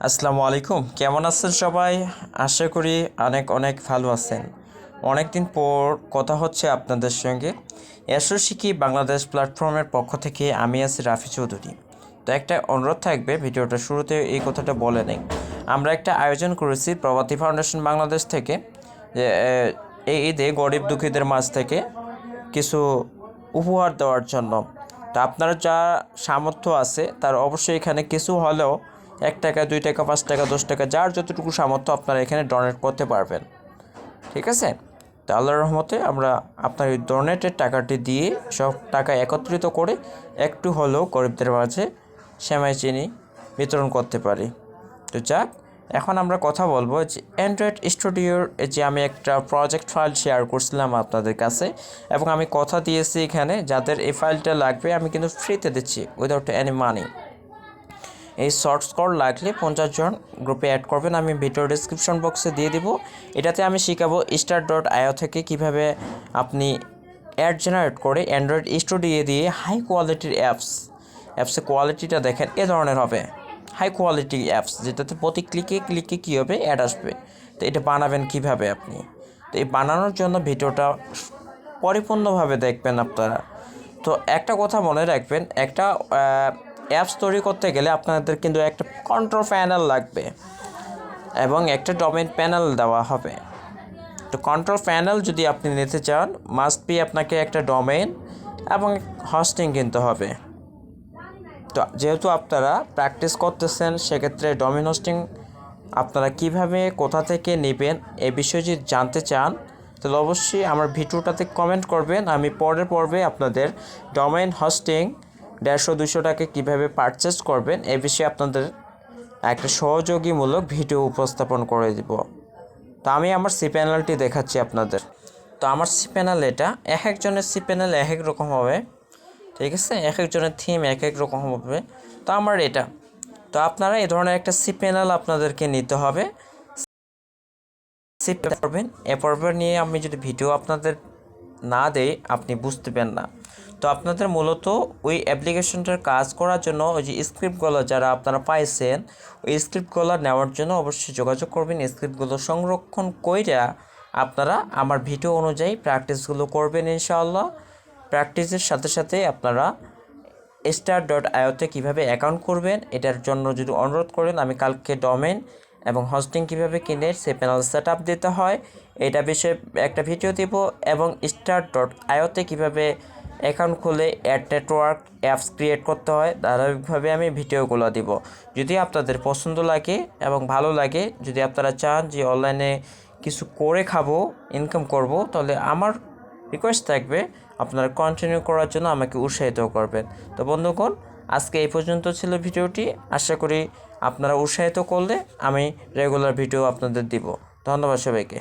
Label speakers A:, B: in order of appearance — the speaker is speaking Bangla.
A: আসসালামু আলাইকুম, কেমন আছেন সবাই? আশা করি অনেক অনেক ভালো আছেন। অনেক দিন পর কথা হচ্ছে আপনাদের সঙ্গে। এসো শিখি বাংলাদেশ প্ল্যাটফর্মের পক্ষ থেকে আমি আছি রাফি চৌধুরী। তো একটা অনুরোধ থাকবে, ভিডিওটা শুরুতে এই কথাটা বলে নেই। আমরা একটা আয়োজন করেছি প্রবাদী ফাউন্ডেশন বাংলাদেশ থেকে, যে এই ঈদে গরিব দুঃখীদের মাঝ থেকে কিছু উপহার দেওয়ার জন্য। তো আপনার যা সামর্থ্য আছে তার অবশ্যই এখানে কিছু হলেও 1 টাকা, 2 টাকা, 5 টাকা, 10 টাকা, যার যতটুকু সামর্থ্য আপনারা এখানে ডোনেট করতে পারবেন। ঠিক আছে? তো আল্লাহর রহমতে আমরা আপনার এই ডোনেটের টাকাটি দিয়ে সব টাকা একত্রিত করে একটু হলেও গরিবদের মাঝে সেমাই চিনি বিতরণ করতে পারি। তো যাক, এখন আমরা কথা বলবো যে অ্যান্ড্রয়েড স্টুডিওর যে আমি একটা প্রজেক্ট ফাইল শেয়ার করছিলাম আপনাদের কাছে, এবং আমি কথা দিয়েছি এখানে যাদের এই ফাইলটা লাগবে আমি কিন্তু ফ্রিতে দিচ্ছি উইদাউট এনি মানি। এই শর্টস কোড লাগলে 50 জন গ্রুপে অ্যাড করবেন, আমি ভিডিও ডিসক্রিপশন বক্সে দিয়ে দিব। এটাতে আমি শেখাবো start.io থেকে কিভাবে আপনি অ্যাড জেনারেট করে অ্যান্ড্রয়েড স্টুডিও দিয়ে হাই কোয়ালিটির অ্যাপসের কোয়ালিটিটা দেখেন এ ধরনের হবে। হাই কোয়ালিটি অ্যাপস যেটাতে প্রতি ক্লিকে কী হবে, অ্যাড আসবে। তো এটা বানাবেন কিভাবে আপনি? তো এই বানানোর জন্য ভিডিওটা পরিপূর্ণভাবে দেখবেন আপনারা। তো একটা কথা মনে রাখবেন, একটা অ্যাপস তৈরি করতে গেলে আপনাদের কিন্তু একটা কন্ট্রোল প্যানেল লাগবে এবং একটা ডোমেইন প্যানেল দেওয়া হবে। তো কন্ট্রোল প্যানেল যদি আপনি নিতে চান, মাস্ট বি আপনাকে একটা ডোমেইন এবং হোস্টিং কিনতে হবে। তো যেহেতু আপনারা প্র্যাকটিস করতেছেন, সেক্ষেত্রে ডোমেইন হোস্টিং আপনারা কিভাবে কোথা থেকে নেবেন এ বিষয়ে যদি জানতে চান, তাহলে অবশ্যই আমার ভিডিওটাতে কমেন্ট করবেন। আমি পরের পর্বে আপনাদের ডোমেইন হোস্টিং 150-200 টাকা কীভাবে পারচেস করবেন এ বিষয়ে আপনাদের একটা সহযোগীমূলক ভিডিও উপস্থাপন করে দিব। তো আমি আমার সি প্যানেলটি দেখাচ্ছি আপনাদের। তো আমার সি প্যানেল এটা, এক একজনের সি প্যানেল এক এক রকম হবে। ঠিক আছে, এক একজনের থিম এক এক রকম হবে। তো আমার এটা, তো আপনারা এই ধরনের একটা সি প্যানেল আপনাদেরকে নিতে হবে। সি করবেন, এ পর্বে নিয়ে আমি যদি ভিডিও আপনাদের না দেই আপনি বুঝতে পারেন না। তো আপনাদের মূলত ওই অ্যাপ্লিকেশনটার কাজ করার জন্য ওই যে স্ক্রিপ্টগুলো যারা আপনারা পাইছেন, ওই স্ক্রিপ্টগুলো নেওয়ার জন্য অবশ্যই যোগাযোগ করবেন। স্ক্রিপ্টগুলো সংরক্ষণ কইরা আপনারা আমার ভিডিও অনুযায়ী প্র্যাকটিসগুলো করবেন ইনশাআল্লাহ। প্র্যাকটিসের সাথে সাথে আপনারা start.io-তে কীভাবে অ্যাকাউন্ট করবেন এটার জন্য যদি অনুরোধ করেন, আমি কালকে ডোমেইন এবং হোস্টিং কীভাবে কিনে সে প্যানেল সেট আপ দিতে হয় এটা বিষয়ে একটা ভিডিও দেব, এবং start.io-তে কীভাবে অ্যাকাউন্ট খুলে অ্যাড নেটওয়ার্ক অ্যাপস ক্রিয়েট করতে হয় ধারাবাহিকভাবে আমি ভিডিওগুলো দিব। যদি আপনাদের পছন্দ লাগে এবং ভালো লাগে, যদি আপনারা চান যে অনলাইনে কিছু করে খাবো, ইনকাম করব, তাহলে আমার রিকোয়েস্ট থাকবে আপনারা কন্টিনিউ করার জন্য আমাকে উৎসাহিত করবেন। তো বন্ধুগণ, আজকে এই পর্যন্ত ছিল ভিডিওটি। আশা করি আপনারা উৎসাহিত করলে আমি রেগুলার ভিডিও আপনাদের দিব। ধন্যবাদ সবাইকে।